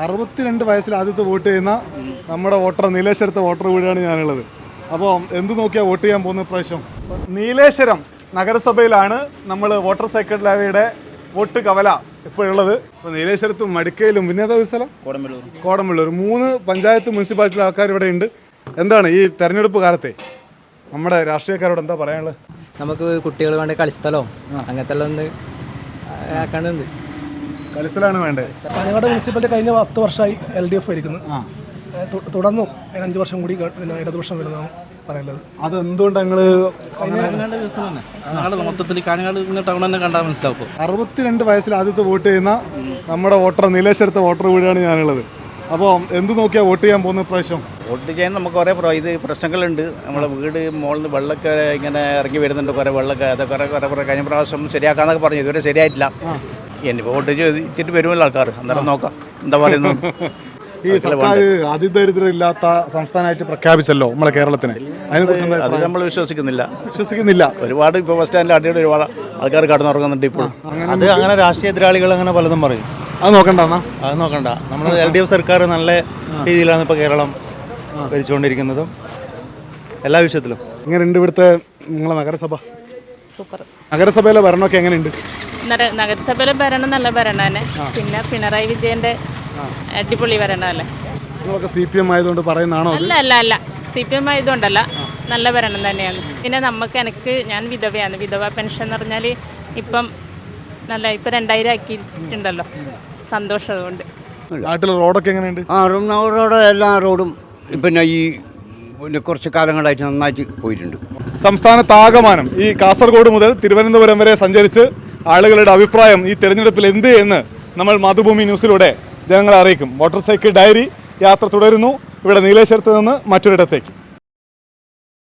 62 വയസ്സിൽ ആദ്യത്തെ വോട്ട് ചെയ്യുന്ന നമ്മുടെ വോട്ടർ നീലേശ്വരത്തെ വോട്ടർ കൂടിയാണ് ഞാനുള്ളത്. അപ്പോൾ എന്ത് നോക്കിയാൽ വോട്ട് ചെയ്യാൻ പോകുന്ന പ്രാവശ്യം? നീലേശ്വരം നഗരസഭയിലാണ് നമ്മൾ വോട്ടർ സെക്രട്ടറിയുടെ വോട്ട് കവല ഇപ്പോഴുള്ളത്. അപ്പോൾ നീലേശ്വരത്തും മടിക്കയിലും പിന്നെ ഏതാ സ്ഥലം? കോടമ്പള്ളൂർ 3 പഞ്ചായത്ത് മുനിസിപ്പാലിറ്റി ആൾക്കാർ ഇവിടെ ഉണ്ട്. എന്താണ് ഈ തെരഞ്ഞെടുപ്പ് കാലത്തെ നമ്മുടെ രാഷ്ട്രീയക്കാരോട് എന്താ പറയാനുള്ളത്? നമുക്ക് കുട്ടികൾ വേണ്ട കളിസ്ഥലോ അങ്ങനത്തെ എല്ലാം ഒന്ന് ആക്കാനുണ്ട്. കളിസ്ഥലാണ് വേണ്ടത്. പാലക്കാട് മുനിസിപ്പാലിറ്റി കഴിഞ്ഞ 10 വർഷമായി LDF ഭരിക്കുന്നു. തുടർന്നും 5 വർഷം കൂടി ഇടതുപക്ഷം വരുന്നതാണ് പറയുന്നത്. അതെന്തുകൊണ്ട് ഞങ്ങൾ മൊത്തത്തിൽ കാഞ്ഞങ്ങാട് ടൗൺ തന്നെ കണ്ടാൽ മനസ്സിലാക്കും. 62 വയസ്സിൽ ആദ്യത്തെ വോട്ട് ചെയ്യുന്ന നമ്മുടെ വോട്ടർ നീലേശ്വരത്തെ വോട്ടർ കൂടിയാണ് ഞാനുള്ളത്. അപ്പോൾ എന്ത് നോക്കിയാൽ വോട്ട് ചെയ്യാൻ പോകുന്ന പ്രാവശ്യം? വോട്ട് ചെയ്യാൻ നമുക്ക് കുറേ ഇത് പ്രശ്നങ്ങളുണ്ട്. നമ്മളെ വീട് മുകളിൽ നിന്ന് വെള്ളമൊക്കെ ഇങ്ങനെ ഇറങ്ങി വരുന്നുണ്ട്. കുറേ വെള്ളമൊക്കെ അതൊക്കെ കുറേ കഴിഞ്ഞ പ്രാവശ്യം ശരിയാക്കാന്നൊക്കെ പറഞ്ഞു. ഇതുവരെ ശരിയായിട്ടില്ല. എന്നിപ്പോൾ വോട്ട് ചെയ്തിട്ട് വരുമല്ലോ ആൾക്കാർ. അന്നേരം നോക്കാം എന്താ പറയുന്നത്. ഈ സർക്കാർ അതിദരിദ്രം ഇല്ലാത്ത സംസ്ഥാനമായിട്ട് പ്രഖ്യാപിച്ചല്ലോ നമ്മളെ കേരളത്തിന്. അതിനെക്കുറിച്ച് അത് നമ്മൾ വിശ്വസിക്കുന്നില്ല. ഒരുപാട് ഇപ്പോൾ ബസ് സ്റ്റാൻഡിൽ അടിയുടെ ഒരുപാട് ആൾക്കാർ കടന്നുറങ്ങുന്നുണ്ട് ഇപ്പോൾ. അത് അങ്ങനെ രാഷ്ട്രീയ എതിരാളികൾ അങ്ങനെ പലതും പറയും. അത് നോക്കണ്ട. നമ്മൾ LDF സർക്കാർ നല്ല രീതിയിലാണ് ഇപ്പോൾ കേരളം ഭരിച്ചുകൊണ്ടിരിക്കുന്നതും എല്ലാ വിഷയത്തിലും. എങ്ങനെയുണ്ട് ഇവിടുത്തെ നിങ്ങളെ നഗരസഭ? സൂപ്പർ. നഗരസഭയിലെ ഭരണമൊക്കെ എങ്ങനെയുണ്ട്? നഗരസഭയിലെ ഭരണം നല്ല ഭരണം തന്നെ. പിന്നെ പിണറായി വിജയന്റെ അടിപൊളി ഭരണമല്ലേ. നിങ്ങളൊക്കെ CPM ആയതുകൊണ്ട് പറയുന്നതാണോ? അല്ല CPM ആയതുകൊണ്ടല്ല, നല്ല ഭരണം തന്നെയാണ്. പിന്നെ ഞാൻ വിധവയാണ്. വിധവ പെൻഷൻ എന്ന് പറഞ്ഞാൽ ഇപ്പം 2000 ആക്കിയിട്ടുണ്ടല്ലോ. സന്തോഷം അതുകൊണ്ട്. നാട്ടിലെ റോഡൊക്കെ എങ്ങനെയുണ്ട്? എല്ലാ റോഡും പിന്നെ കുറച്ച് കാലങ്ങളായിട്ട് നന്നായിട്ട് പോയിട്ടുണ്ട്. സംസ്ഥാനത്താകമാനം ഈ കാസർഗോഡ് മുതൽ തിരുവനന്തപുരം വരെ സഞ്ചരിച്ച് ആളുകളുടെ അഭിപ്രായം ഈ തെരഞ്ഞെടുപ്പിൽ എന്ത് എന്ന് നമ്മൾ മാതൃഭൂമി ന്യൂസിലൂടെ ജനങ്ങളെ അറിയിക്കും. മോട്ടോർ സൈക്കിൾ ഡയറി യാത്ര തുടരുന്നു. ഇവിടെ നീലേശ്വരത്ത് നിന്ന് മറ്റൊരിടത്തേക്ക്.